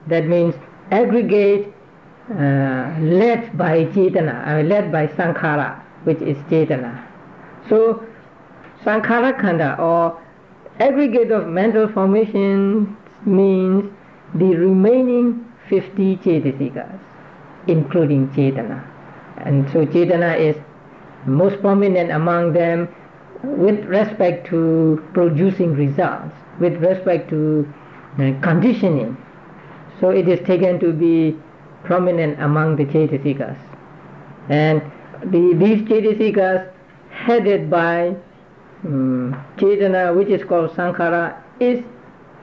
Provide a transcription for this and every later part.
that means aggregate led by Cetana, led by Sankhara, which is Cetana. So Sankhara Khanda, or aggregate of mental formation, means the remaining 50 Cetasikas, including Cetana. And so Cetana is most prominent among them with respect to producing results, with respect to conditioning. So it is taken to be prominent among the Cetasikas. And these Cetasikas headed by Cetana, which is called Sankhara, these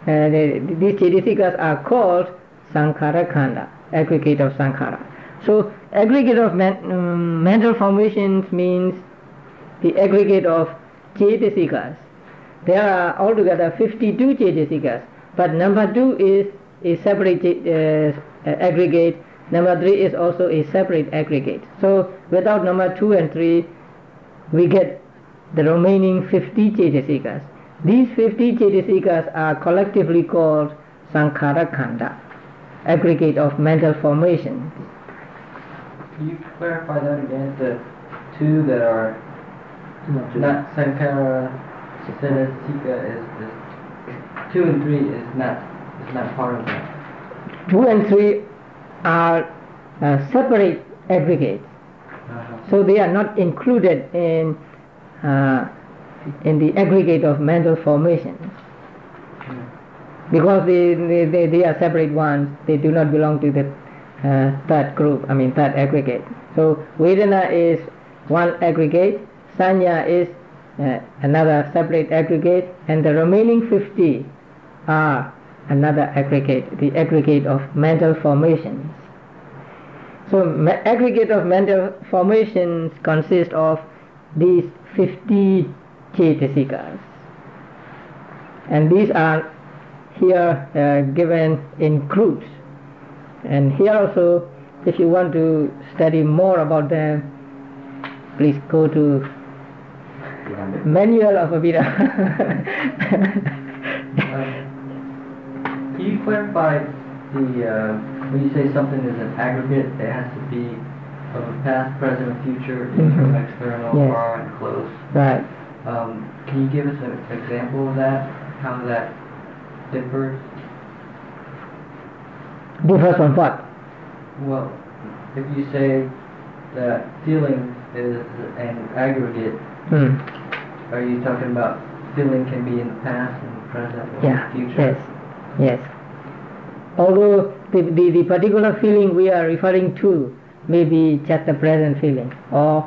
Cetasikas are called Sankhara Khanda, aggregate of Sankhara. So aggregate of mental formations means the aggregate of Cetasikas. There are altogether 52 Cetasikas, but number 2 is a separate aggregate, number 3 is also a separate aggregate. So without number 2 and 3, we get the remaining 50 Cetasikas. These 50 Cetasikas are collectively called Sankhara Khanda, aggregate of mental formation. Can you clarify that again? The 2 that are not Sankhara Cetasika is 2 and 3 is not part of that. 2 and 3 are separate aggregates, so they are not included in the aggregate of mental formations, because they are separate ones. They do not belong to the third aggregate. So Vedana is one aggregate, Sanya is another separate aggregate, and the remaining 50 are another aggregate, the aggregate of mental formations. So aggregate of mental formations consists of these 50 Cetasikas, and these are here given in groups. And here also, if you want to study more about them, please go to Manual of Abhidhamma. Can you clarify when you say something is an aggregate, it has to be of a past, present, and future, internal, external, Yes. far, and close. Right. Can you give us an example of that? How that differs? Differs from what? Well, if you say that feeling is an aggregate, are you talking about feeling can be in the past and the present and the future? Yes. Although the particular feeling we are referring to may be just the present feeling, or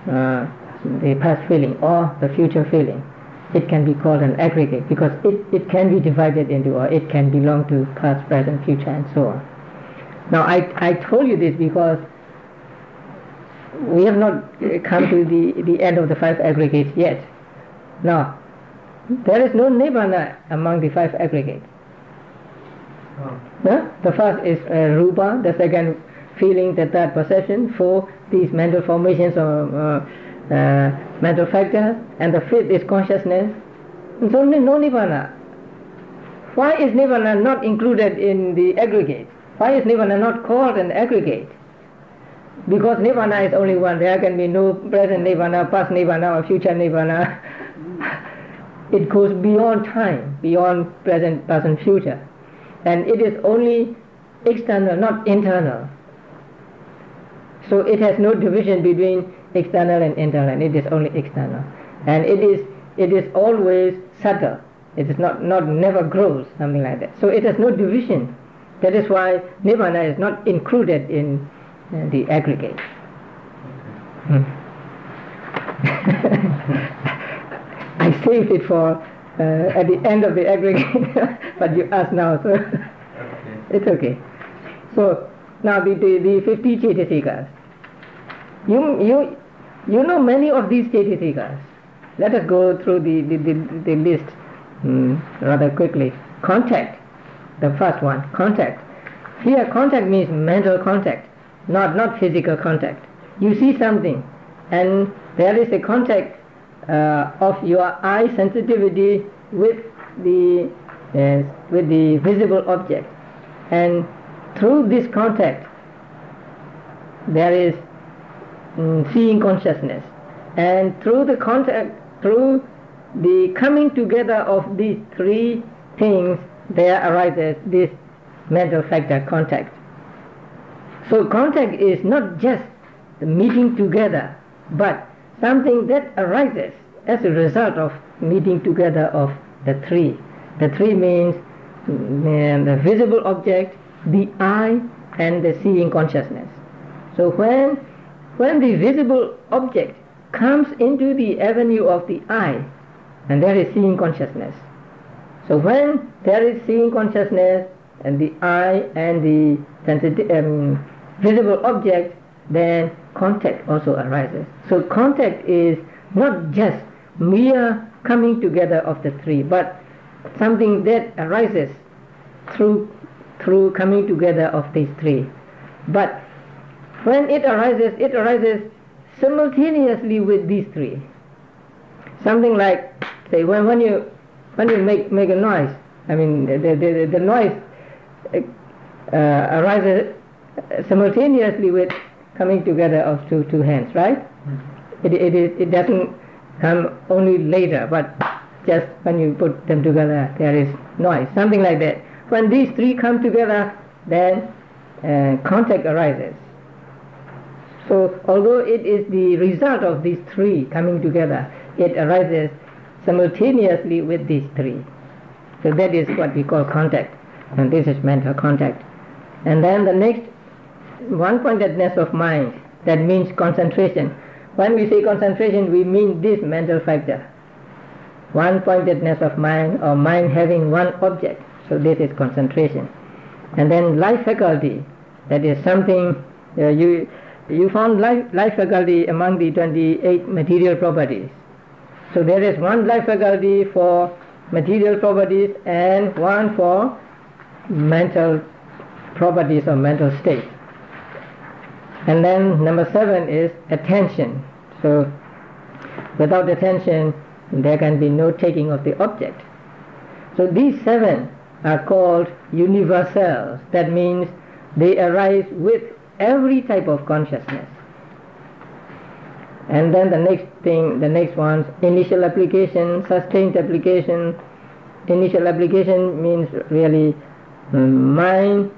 the past feeling, or the future feeling, it can be called an aggregate because it can be divided into, or it can belong to past, present, future, and so on. Now I told you this because we have not come to the end of the 5 aggregates yet. Now, there is no Nibbana among the 5 aggregates. The first is Rupa, the second feeling, the third perception, 4 these mental formations or mental factors, and the 5th is consciousness. And so no Nibbana. Why is Nibbana not included in the aggregate? Why is Nibbana not called an aggregate? Because Nibbana is only one. There can be no present Nibbana, past Nibbana, or future Nibbana. It goes beyond time, beyond present, past, and future. And it is only external, not internal. So it has no division between external and internal, and it is only external. And it is always subtle. It is never grows, something like that. So it has no division. That is why Nibbana is not included in the aggregate. I saved it for at the end of the aggregate, but you ask now, so it's okay. So now the 50 Cetasikas. You know many of these Cetasikas. Let us go through the list rather quickly. Contact, the first one, contact. Here contact means mental contact, not physical contact. You see something and there is a contact of your eye sensitivity with the visible object, and through this contact, there is seeing consciousness, and through the contact, through the coming together of these three things, there arises this mental factor, contact. So contact is not just the meeting together, but something that arises as a result of meeting together of the three. The three means the visible object, the eye, and the seeing consciousness. So when the visible object comes into the avenue of the eye, and there is seeing consciousness. So when there is seeing consciousness and the eye and the visible object, then contact also arises. So contact is not just mere coming together of the three, but something that arises through coming together of these three. But when it arises simultaneously with these three. Something like, say, when you make a noise, I mean the noise arises simultaneously with coming together of two hands, right? It doesn't come only later, but just when you put them together, there is noise, something like that. When these three come together, then contact arises. So although it is the result of these three coming together, it arises simultaneously with these three. So that is what we call contact, and this is mental contact. And then the next, one-pointedness of mind, that means concentration. When we say concentration, we mean this mental factor, one-pointedness of mind, or mind having one object. So this is concentration. And then life faculty, that is something you found life faculty among the 28 material properties. So there is one life faculty for material properties and one for mental properties or mental state. And then number 7 is attention. So without attention, there can be no taking of the object. So these 7 are called universals. That means they arise with every type of consciousness. And then the next one's initial application, sustained application. Initial application means really mind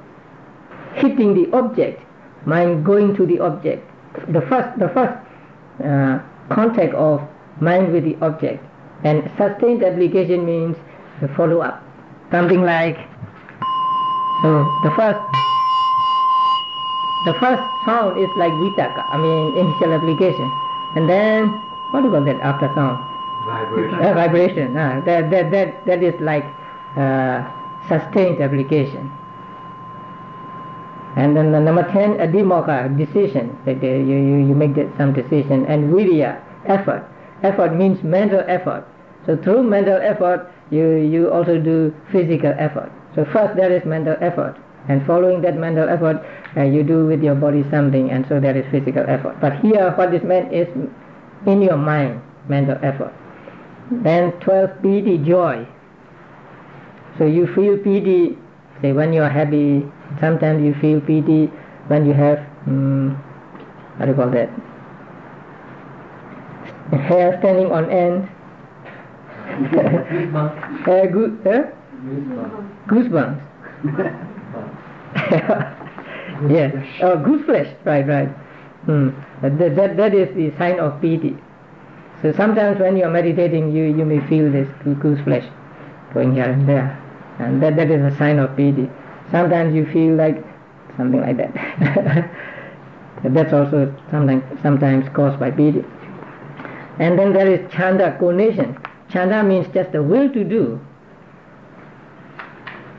hitting the object, mind going to the object. The first contact of mind with the object. And sustained application means the follow up. Something like, so the first sound is like vitaka, initial application. And then, what do you call that after sound? Vibration. Vibration. That is like sustained application. And then the number 10, adhimokkha, decision. That you make some decision. And virya, effort. Effort means mental effort. So through mental effort, you also do physical effort. So first there is mental effort, and following that mental effort, you do with your body something, and so there is physical effort. But here what is meant is in your mind, mental effort. Then 12, piti, joy. So you feel piti, say when you are happy. Sometimes you feel piti when you have, what do you call that? Hair standing on end. Goosebumps. Yeah. Oh, goose flesh. Right. That is the sign of piti. So sometimes when you are meditating, you may feel this goose flesh going here and there, and that is a sign of piti. Sometimes you feel like something like that. That's also sometimes caused by piti. And then there is chanda, conation. Chanda means just the will to do.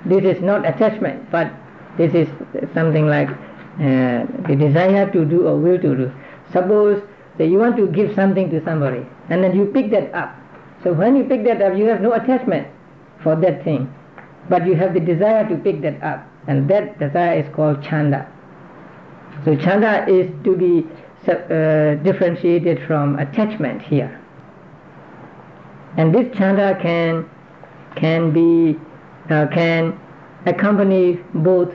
This is not attachment, but this is something like the desire to do or will to do. Suppose that you want to give something to somebody, and then you pick that up. So when you pick that up, you have no attachment for that thing, but you have the desire to pick that up, and that desire is called chanda. So chanda is to be differentiated from attachment here. And this chanda can accompany both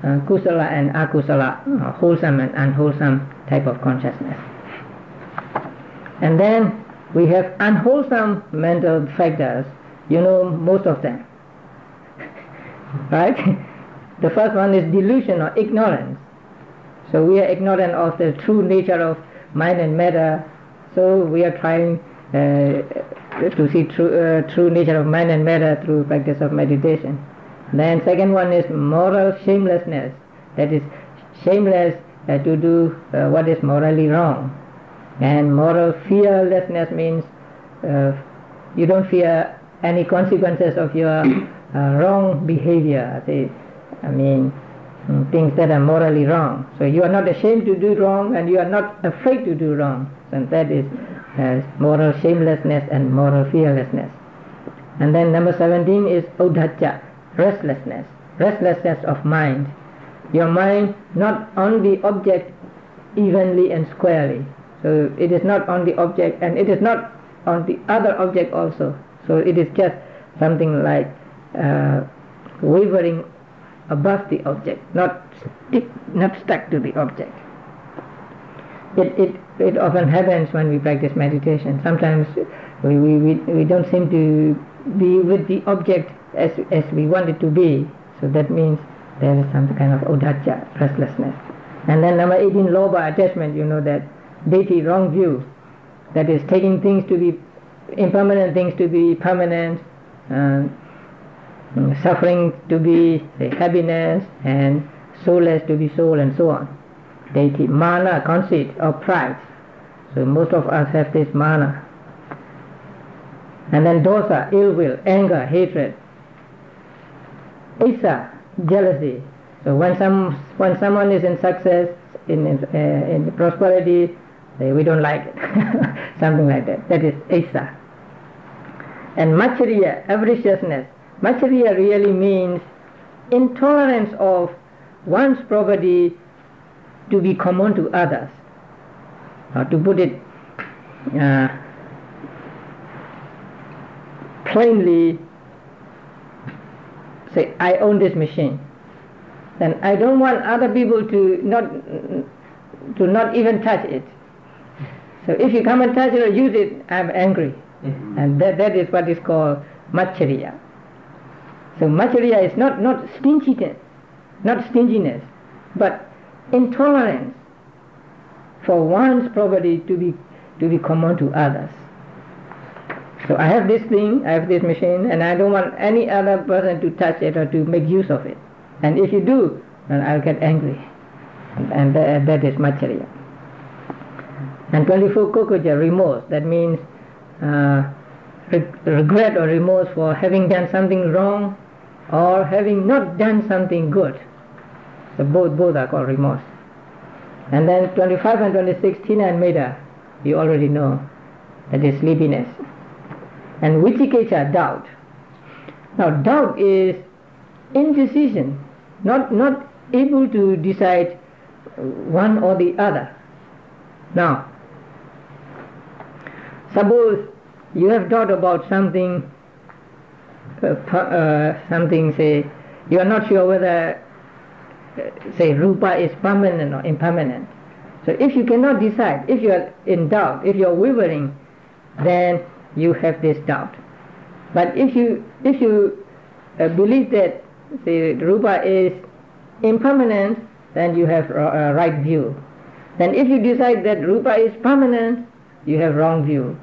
kusala and akusala, wholesome and unwholesome type of consciousness. And then we have unwholesome mental factors, you know most of them, right? The first one is delusion or ignorance. So we are ignorant of the true nature of mind and matter, so we are trying to see true nature of mind and matter through practice of meditation. Then second one is moral shamelessness, that is shameless to do what is morally wrong. And moral fearlessness means you don't fear any consequences of your wrong behavior, things that are morally wrong. So you are not ashamed to do wrong and you are not afraid to do wrong. And that is moral shamelessness and moral fearlessness. And then number 17 is udhacca, restlessness of mind. Your mind not on the object evenly and squarely. So it is not on the object and it is not on the other object also. So it is just something like wavering above the object, not stuck to the object. It often happens when we practice meditation. Sometimes we don't seem to be with the object as we want it to be. So that means there is some kind of udhacca, restlessness. And then number 18, lobha, attachment. You know that deity, wrong view. That is taking things to be impermanent, things to be permanent, suffering to be happiness, and soulless to be soul, and so on. Deity, mana, conceit or pride. So most of us have this mana. And then dosa, ill will, anger, hatred. Isa, jealousy. So when someone is in success, in prosperity, we don't like it. Something like that. That is isa. And machariya, avariciousness. Machariya really means intolerance of one's property to be common to others. Or to put it plainly, say, I own this machine. Then I don't want other people to not even touch it. So if you come and touch it or use it, I'm angry. And that is what is called machariya. So machariya is not stinginess, but intolerance for one's property to be common to others. So I have this thing, I have this machine, and I don't want any other person to touch it or to make use of it. And if you do, then I'll get angry. And that is machariya. And 24, kokuja, remorse. That means regret or remorse for having done something wrong or having not done something good. So both are called remorse. And then 25 and 26, tina and meda, you already know, that is sleepiness. And vicikiccha, doubt. Now doubt is indecision, not able to decide one or the other. Now, suppose you have thought about something, say, you are not sure whether, say, rupa is permanent or impermanent. So if you cannot decide, if you are in doubt, if you are wavering, then you have this doubt. But if you believe that, say, rupa is impermanent, then you have a right view. Then if you decide that rupa is permanent, you have wrong view.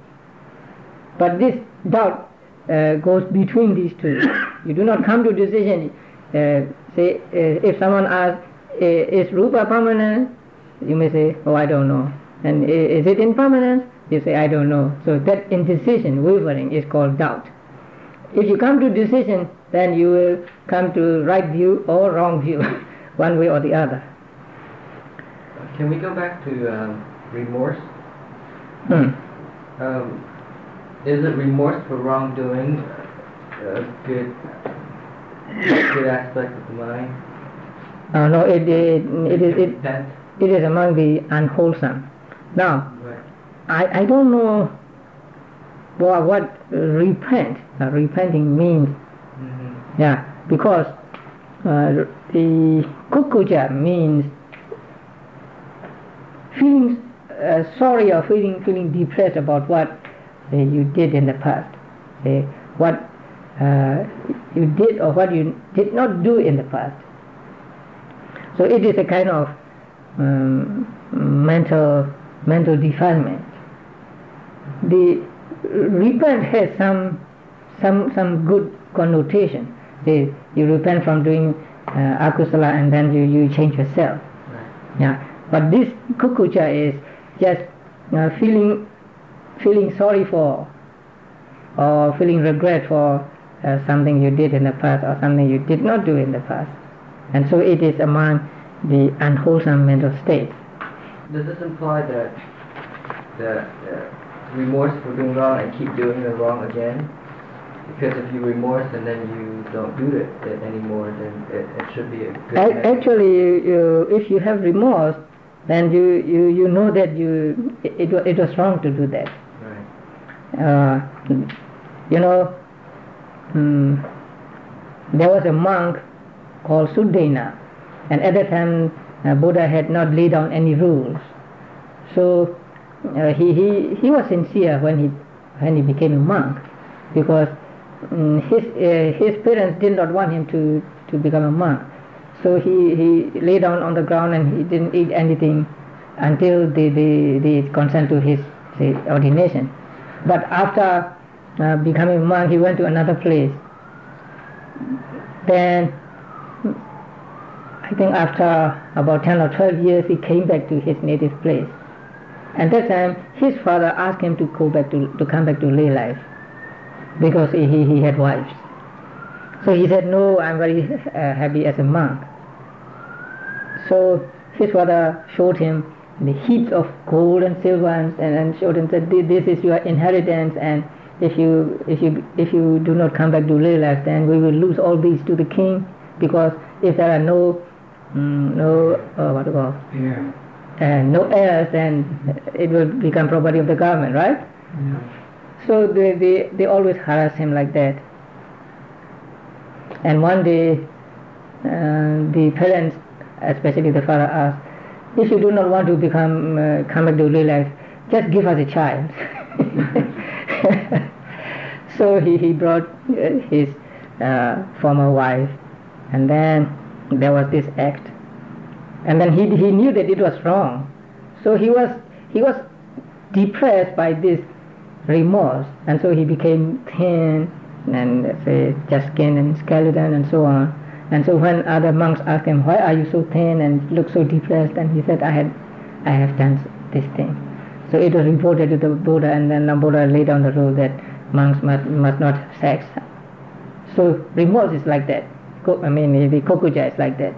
But this doubt goes between these two. You do not come to decision. Say, if someone asks, is rupa permanent? You may say, oh, I don't know. And is it impermanent? You say, I don't know. So that indecision, wavering, is called doubt. If you come to decision, then you will come to right view or wrong view, one way or the other. Can we go back to remorse? Is it remorse for wrongdoing a good aspect of the mind? No, it is among the unwholesome. Now, right. I don't know what repenting means. Mm-hmm. Yeah, because the kukuja means feeling sorry or feeling depressed about what you did in the past, what you did or what you did not do in the past. So it is a kind of mental defilement. The repent has some good connotation. You repent from doing akusala and then you change yourself. Right. Yeah. But this kukucha is just feeling sorry for or feeling regret for something you did in the past or something you did not do in the past. And so it is among the unwholesome mental states. Does this imply that remorse for doing wrong and keep doing the wrong again? Because if you remorse and then you don't do it anymore, then it should be a good Actually, if you have remorse, then you know that it was wrong to do that. Right. There was a monk called Suddhena, and at that time Buddha had not laid down any rules. So he was sincere when he became a monk, because his parents did not want him to become a monk. So he lay down on the ground and he didn't eat anything until they consent to his ordination. But after becoming a monk, he went to another place. Then I think after about 10 or 12 years, he came back to his native place. And that time, his father asked him to come back to lay life, because he had wives. So he said, "No, I'm very happy as a monk." So his father showed him the heaps of gold and silver and showed him that this is your inheritance, and if you do not come back to lay life, then we will lose all these to the king, because if there are no heirs, then it will become property of the government, right? Yeah. So they always harass him like that. And one day the parents, especially the father, asked, "If you do not want to come back to real life, just give us a child." So he brought his former wife, and then there was this act. And then he knew that it was wrong. So he was depressed by this remorse, and so he became thin and just skin and skeleton and so on. And so when other monks asked him, "Why are you so thin and look so depressed?" and he said, I have done this thing. So it was reported to the Buddha, and then the Buddha laid down the rule that monks must not have sex. So remorse is like that. The kokuja is like that.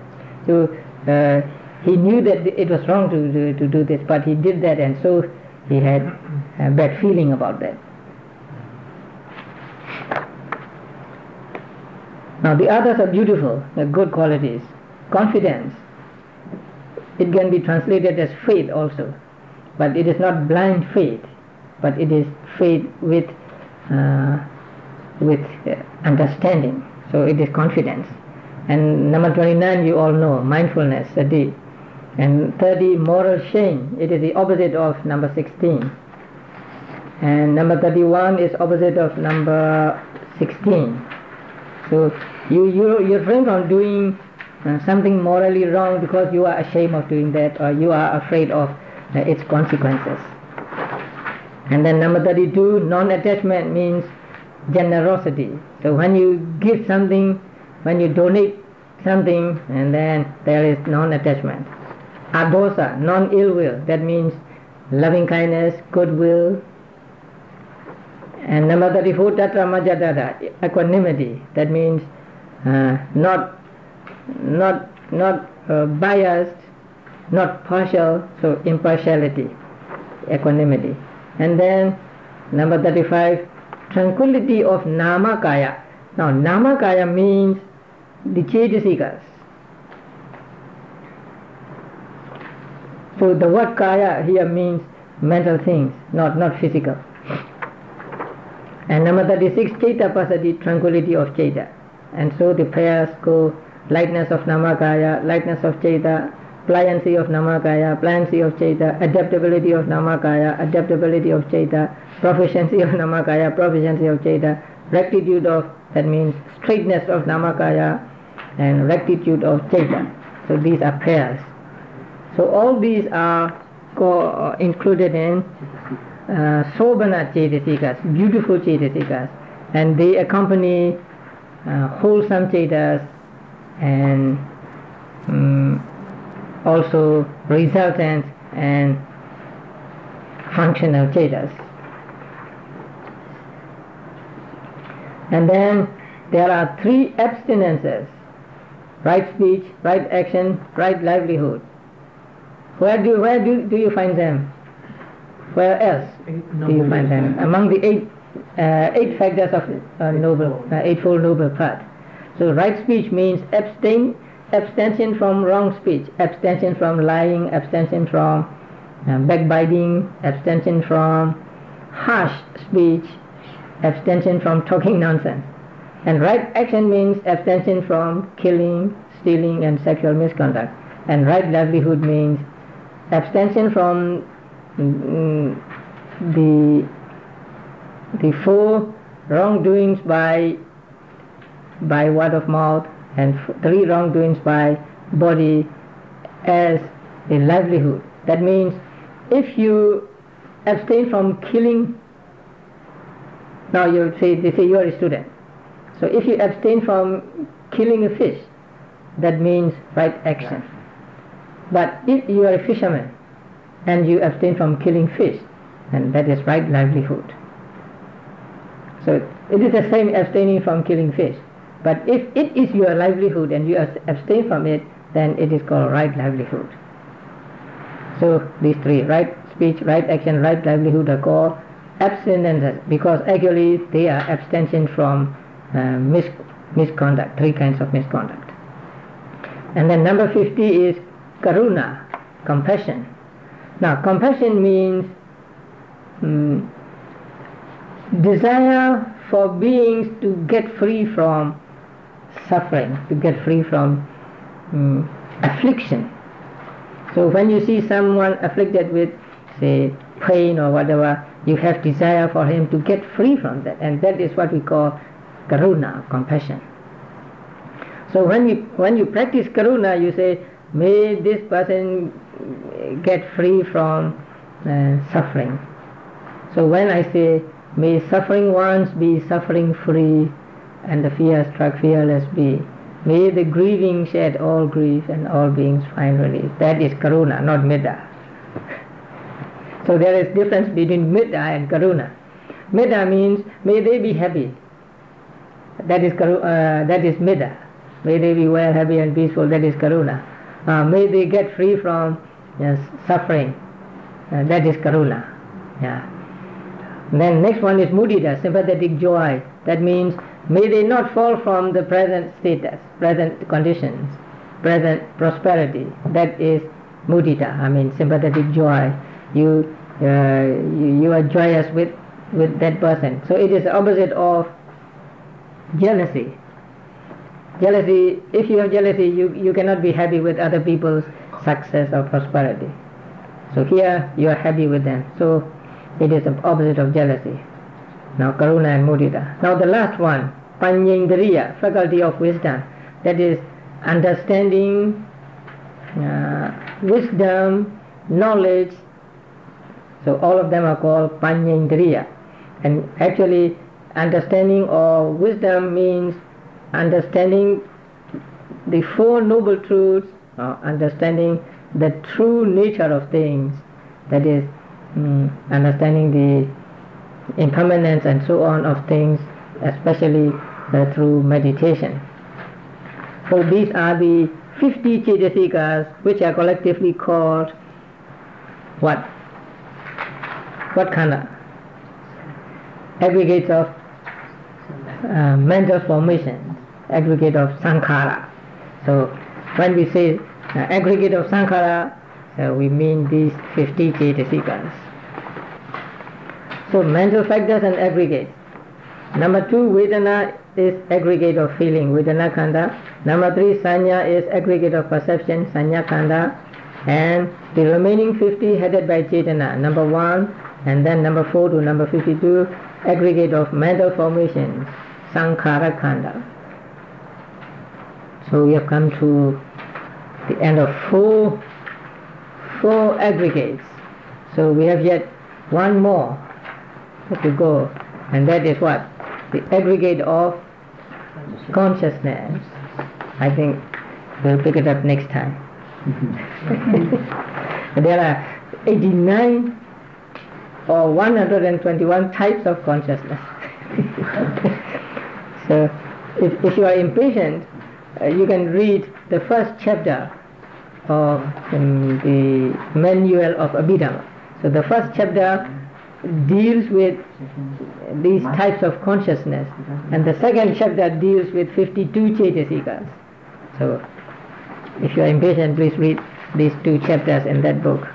So he knew that it was wrong to do this, but he did that, and so he had a bad feeling about that. Now the others are beautiful, they're good qualities. Confidence, it can be translated as faith also, but it is not blind faith, but it is faith with understanding. So it is confidence. And number 29 you all know, mindfulness, sati. And 30, moral shame. It is the opposite of number 16. And number 31 is opposite of number 16. So you refrain from doing something morally wrong because you are ashamed of doing that, or you are afraid of its consequences. And then number 32, non-attachment means generosity. So when you give something, when you donate something, and then there is non-attachment. Adosa, non-ill will, that means loving kindness, goodwill. And number 34, tatra majadada, equanimity, that means not biased, not partial, so impartiality, equanimity. And then number 35, tranquility of namakaya. Now namakaya means the cetasikas. So the word kaya here means mental things, not physical. And number 36, Chaita Pasati, tranquility of Chaita. And so the prayers go lightness of Namakaya, lightness of Ceta, pliancy of Namakaya, pliancy of Ceta, adaptability of Namakaya, adaptability of Ceta, proficiency of Namakaya, proficiency of Ceta, rectitude of, that means straightness of Namakaya, and rectitude of Ceta. So these are pairs. So all these are included in Sobhana Cetasikas, beautiful Cetasikas, and they accompany wholesome Cetas and also resultant and functional Cetas. And then there are 3 abstinences: right speech, right action, right livelihood. Where do you find them? Where else do you find them? Among the 8 factors of Eightfold Noble Path. So right speech means abstention from wrong speech, abstention from lying, abstention from backbiting, abstention from harsh speech, abstention from talking nonsense. And right action means abstention from killing, stealing and sexual misconduct. And right livelihood means abstention from the 4 wrongdoings by word of mouth and 3 wrongdoings by body as a livelihood. That means if you abstain from killing, now you say, they say you are a student. So if you abstain from killing a fish, that means right action. But if you are a fisherman and you abstain from killing fish, then that is right livelihood. So it is the same abstaining from killing fish. But if it is your livelihood and you abstain from it, then it is called right livelihood. So these 3, right speech, right action, right livelihood, are called abstinences, because actually they are abstention from misconduct, 3 kinds of misconduct. And then number 50 is karuna, compassion. Now compassion means desire for beings to get free from suffering, to get free from affliction. So when you see someone afflicted with, say, pain or whatever, you have desire for him to get free from that, and that is what we call karuna, compassion. So when you practice karuna, you say, may this person get free from suffering. So when I say, may suffering ones be suffering free, and the fear-struck fearless be, may the grieving shed all grief and all beings find relief. That is karuna, not metta. So there is difference between metta and karuna. Metta means may they be happy. That is metta. May they be well, happy and peaceful. That is karuna. May they get free from suffering. That is karuna. Yeah. Then next one is mudita, sympathetic joy. That means may they not fall from the present status, present conditions, present prosperity. That is mudita. I mean sympathetic joy. You are joyous with that person. So it is the opposite of jealousy. Jealousy, if you have jealousy, you cannot be happy with other people's success or prosperity. So here you are happy with them. So it is the opposite of jealousy. Now karuna and mudita. Now the last one, panyendriya, faculty of wisdom. That is understanding, wisdom, knowledge. So all of them are called panyendriya. And actually understanding or wisdom means understanding the 4 noble truths, or understanding the true nature of things. That is understanding the impermanence and so on of things, especially through meditation. So these are the 50 Cetasikas, which are collectively called what? What kind of? Aggregates of mental formation, aggregate of Sankhara. So when we say aggregate of Sankhara, we mean these 50 Cetasikas. So mental factors and aggregates. Number 2, Vedana is aggregate of feeling, Vedana Khanda. Number 3, Sanya is aggregate of perception, Sanya Kanda, and the remaining 50 headed by Cetana. Number 1, and then number 4 to number 52, aggregate of mental formations, Sankhara Kanda. So we have come to the end of four aggregates. So we have yet one more to go, and that is what? The aggregate of consciousness. I think we'll pick it up next time. There are 89 or 121 types of consciousness. So if you are impatient, you can read the first chapter of the manual of Abhidhamma. So the first chapter deals with these types of consciousness, and the second chapter deals with 52 Cetasikas. So if you are impatient, please read these two chapters in that book.